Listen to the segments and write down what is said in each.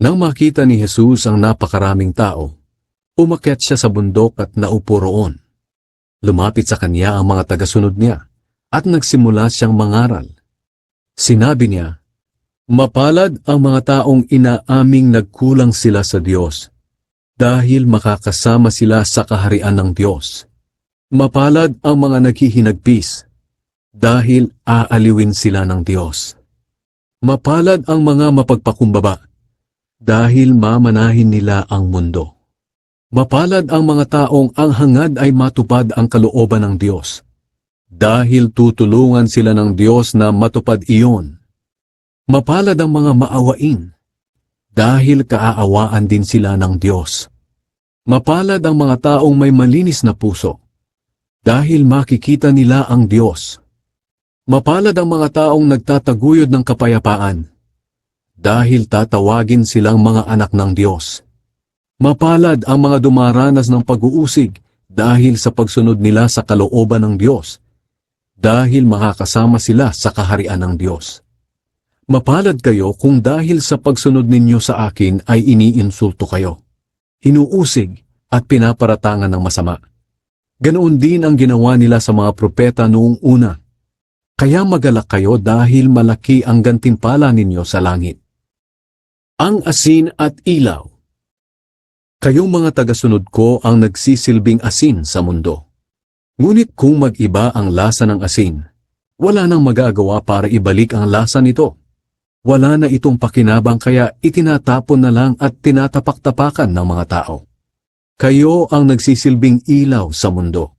Nang makita ni Jesus ang napakaraming tao, umakyat siya sa bundok at naupo roon. Lumapit sa kanya ang mga tagasunod niya at nagsimula siyang mangaral. Sinabi niya, "Mapalad ang mga taong inaaming nagkulang sila sa Diyos, dahil makakasama sila sa kaharian ng Diyos. Mapalad ang mga naghihinagpis, dahil aaliwin sila ng Diyos. Mapalad ang mga mapagpakumbaba, dahil mamanahin nila ang mundo. Mapalad ang mga taong ang hangad ay matupad ang kalooban ng Diyos, dahil tutulungan sila ng Diyos na matupad iyon. Mapalad ang mga maawain, dahil kaaawaan din sila ng Diyos. Mapalad ang mga taong may malinis na puso, dahil makikita nila ang Diyos. Mapalad ang mga taong nagtataguyod ng kapayapaan, dahil tatawagin silang mga anak ng Diyos. Mapalad ang mga dumaranas ng pag-uusig dahil sa pagsunod nila sa kalooban ng Diyos, dahil makakasama sila sa kaharian ng Diyos. Mapalad kayo kung dahil sa pagsunod ninyo sa akin ay iniinsulto kayo, inuusig at pinaparatangan ng masama. Ganoon din ang ginawa nila sa mga propeta noong una. Kaya magalak kayo dahil malaki ang gantimpala ninyo sa langit." Ang asin at ilaw. Kayong mga tagasunod ko ang nagsisilbing asin sa mundo. Ngunit kung mag-iba ang lasa ng asin, wala nang magagawa para ibalik ang lasa nito. Wala na itong pakinabang kaya itinatapon na lang at tinatapak-tapakan ng mga tao. Kayo ang nagsisilbing ilaw sa mundo.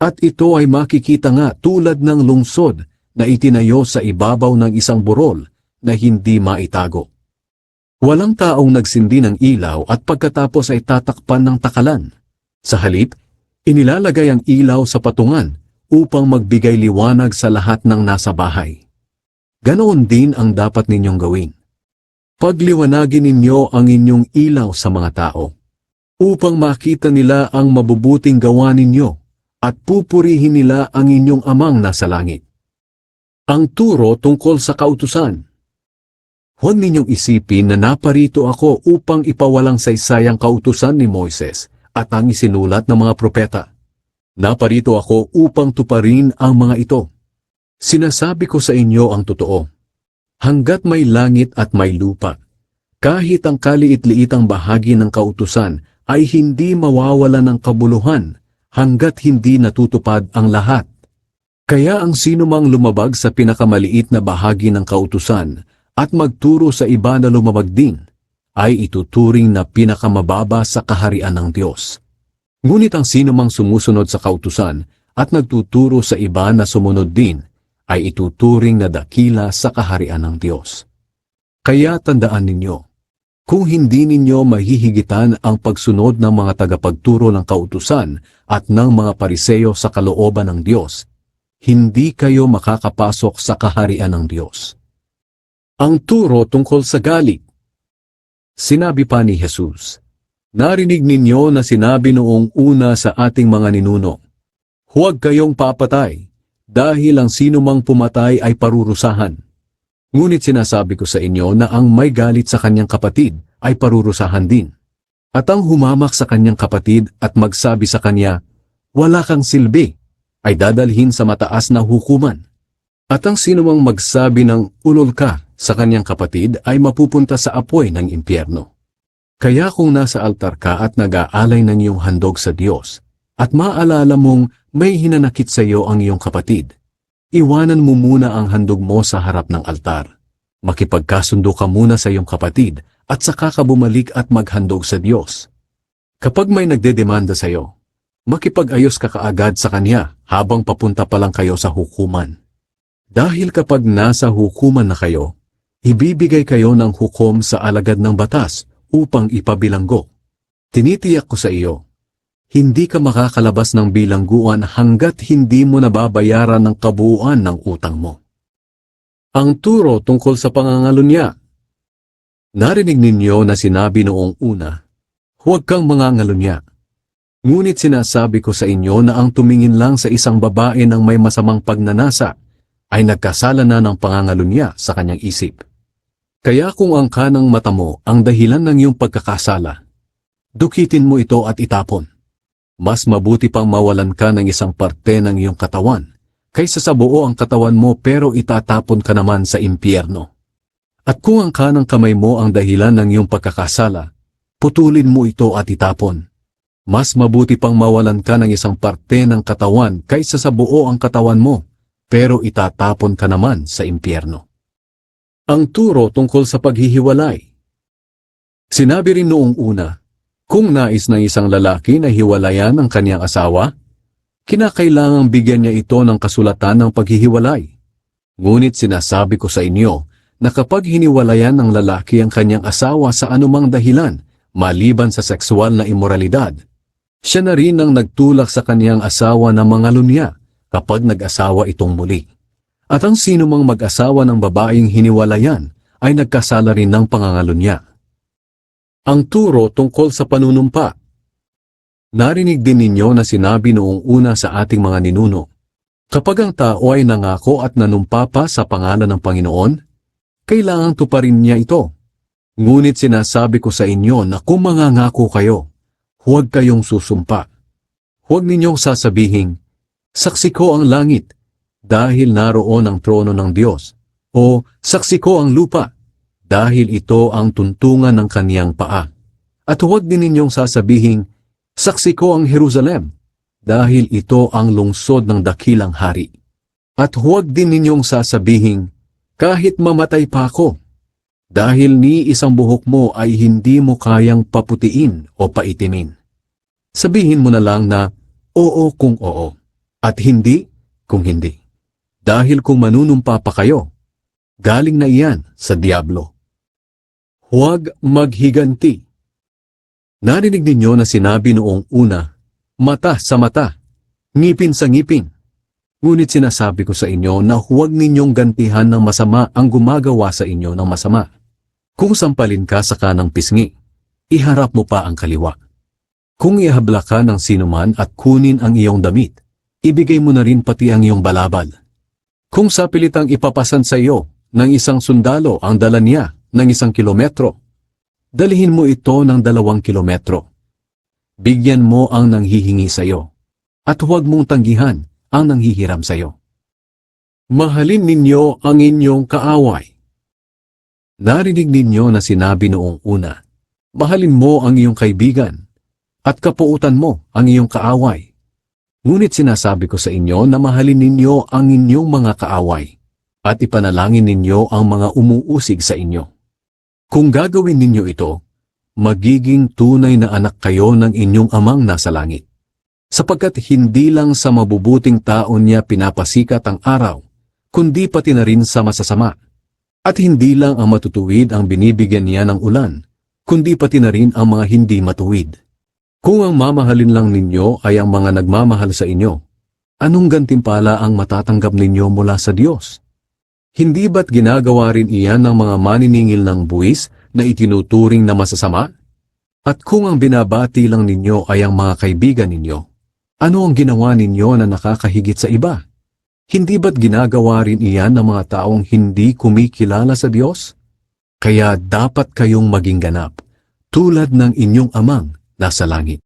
At ito ay makikita nga tulad ng lungsod na itinayo sa ibabaw ng isang burol na hindi maitago. Walang taong nagsindi ng ilaw at pagkatapos ay tatakpan ng takalan. Sa halip, inilalagay ang ilaw sa patungan upang magbigay liwanag sa lahat ng nasa bahay. Ganoon din ang dapat ninyong gawin. Pagliwanagin ninyo ang inyong ilaw sa mga tao, upang makita nila ang mabubuting gawa ninyo at pupurihin nila ang inyong amang nasa langit. Ang turo tungkol sa kautusan. Huwag ninyong isipin na naparito ako upang ipawalang saysayang kautusan ni Moises at ang isinulat ng mga propeta. Naparito ako upang tuparin ang mga ito. Sinasabi ko sa inyo ang totoo. Hanggat may langit at may lupa, kahit ang kaliit-liitang bahagi ng kautusan ay hindi mawawala ng kabuluhan hanggat hindi natutupad ang lahat. Kaya ang sinumang lumabag sa pinakamaliit na bahagi ng kautusan at magturo sa iba na lumabag din, ay ituturing na pinakamababa sa kaharian ng Diyos. Ngunit ang sinumang sumusunod sa kautusan at nagtuturo sa iba na sumunod din, ay ituturing na dakila sa kaharian ng Diyos. Kaya tandaan ninyo, kung hindi ninyo mahihigitan ang pagsunod ng mga tagapagturo ng kautusan at ng mga Pariseyo sa kalooban ng Diyos, hindi kayo makakapasok sa kaharian ng Diyos. Ang turo tungkol sa galit. Sinabi pa ni Jesus, "Narinig ninyo na sinabi noong una sa ating mga ninuno, huwag kayong papatay, dahil ang sinumang pumatay ay parurusahan. Ngunit sinasabi ko sa inyo na ang may galit sa kanyang kapatid ay parurusahan din. At ang humamak sa kanyang kapatid at magsabi sa kanya, wala kang silbi, ay dadalhin sa mataas na hukuman. At ang sinumang magsabi ng ulol ka sa kanyang kapatid ay mapupunta sa apoy ng impyerno. Kaya kung nasa altar ka at nag-aalay ng iyong handog sa Diyos, at maalala mong may hinanakit sa iyo ang iyong kapatid, iwanan mo muna ang handog mo sa harap ng altar. Makipagkasundo ka muna sa iyong kapatid at saka ka bumalik at maghandog sa Diyos. Kapag may nagdedemanda sa iyo, makipag-ayos ka kaagad sa kanya habang papunta pa lang kayo sa hukuman. Dahil kapag nasa hukuman na kayo, ibibigay kayo ng hukom sa alagad ng batas upang ipabilanggo. Tinitiyak ko sa iyo, hindi ka makakalabas ng bilangguan hanggat hindi mo nababayaran ng kabuuan ng utang mo. Ang turo tungkol sa pangangalunya. Narinig ninyo na sinabi noong una, huwag kang mangangalunya. Ngunit sinasabi ko sa inyo na ang tumingin lang sa isang babae ng may masamang pagnanasa ay nagkasala na ng pangangalunya sa kanyang isip. Kaya kung ang kanang mata mo ang dahilan ng iyong pagkakasala, dukitin mo ito at itapon. Mas mabuti pang mawalan ka ng isang parte ng iyong katawan, kaysa sa buo ang katawan mo pero itatapon ka naman sa impyerno. At kung ang kanang kamay mo ang dahilan ng iyong pagkakasala, putulin mo ito at itapon. Mas mabuti pang mawalan ka ng isang parte ng katawan kaysa sa buo ang katawan mo, pero itatapon ka naman sa impyerno. Ang turo tungkol sa paghihiwalay. Sinabi rin noong una, kung nais ng isang lalaki na hiwalayan ang kanyang asawa, kinakailangang bigyan niya ito ng kasulatan ng paghihiwalay. Ngunit sinasabi ko sa inyo na kapag hiniwalayan ng lalaki ang kanyang asawa sa anumang dahilan, maliban sa sexual na imoralidad, siya na rin ang nagtulak sa kanyang asawa na mangalunya kapag nag-asawa itong muli. At ang sino mang mag-asawa ng babaeng hiniwalayan ay nagkasala rin ng pangangalunya. Ang turo tungkol sa panunumpa. Narinig din ninyo na sinabi noong una sa ating mga ninuno, kapag ang tao ay nangako at nanumpa pa sa pangalan ng Panginoon, kailangang tuparin niya ito. Ngunit sinasabi ko sa inyo na kung mangangako kayo, huwag kayong susumpa. Huwag ninyong sasabihin, saksi ko ang langit, dahil naroon ang trono ng Diyos, o saksi ko ang lupa, dahil ito ang tuntungan ng kaniyang paa. At huwag din ninyong sasabihin, saksi ko ang Jerusalem, dahil ito ang lungsod ng dakilang hari. At huwag din ninyong sasabihin, kahit mamatay pa ako, dahil ni isang buhok mo ay hindi mo kayang paputiin o paitimin. Sabihin mo na lang na, oo kung oo, at hindi kung hindi. Dahil kung manunumpa pa kayo, galing na iyan sa diablo. Huwag maghiganti. Narinig ninyo na sinabi noong una, mata sa mata, ngipin sa ngipin. Ngunit sinasabi ko sa inyo na huwag ninyong gantihan ng masama ang gumagawa sa inyo ng masama. Kung sampalin ka sa kanang pisngi, iharap mo pa ang kaliwa. Kung ihabla ka ng sinuman at kunin ang iyong damit, ibigay mo na rin pati ang iyong balabal. Kung sa pilitang ipapasan sa iyo ng isang sundalo ang dala niya ng 1 kilometro, dalihin mo ito ng 2 kilometro. Bigyan mo ang nanghihingi sa iyo, at huwag mong tanggihan ang nanghihiram sa iyo. Mahalin ninyo ang inyong kaaway. Narinig ninyo na sinabi noong una, mahalin mo ang iyong kaibigan, at kapuutan mo ang iyong kaaway. Ngunit sinasabi ko sa inyo na mahalin ninyo ang inyong mga kaaway, at ipanalangin ninyo ang mga umuusig sa inyo. Kung gagawin ninyo ito, magiging tunay na anak kayo ng inyong amang nasa langit. Sapagkat hindi lang sa mabubuting tao niya pinapasikat ang araw, kundi pati na rin sa masasama. At hindi lang ang matutuwid ang binibigyan niya ng ulan, kundi pati na rin ang mga hindi matuwid. Kung ang mamahalin lang ninyo ay ang mga nagmamahal sa inyo, anong gantimpala ang matatanggap ninyo mula sa Diyos? Hindi ba't ginagawa rin iyan ng mga maniningil ng buwis na itinuturing na masasama? At kung ang binabati lang ninyo ay ang mga kaibigan ninyo, ano ang ginawa ninyo na nakakahigit sa iba? Hindi ba't ginagawa rin iyan ng mga taong hindi kumikilala sa Diyos? Kaya dapat kayong maging ganap, tulad ng inyong amang nasa langit.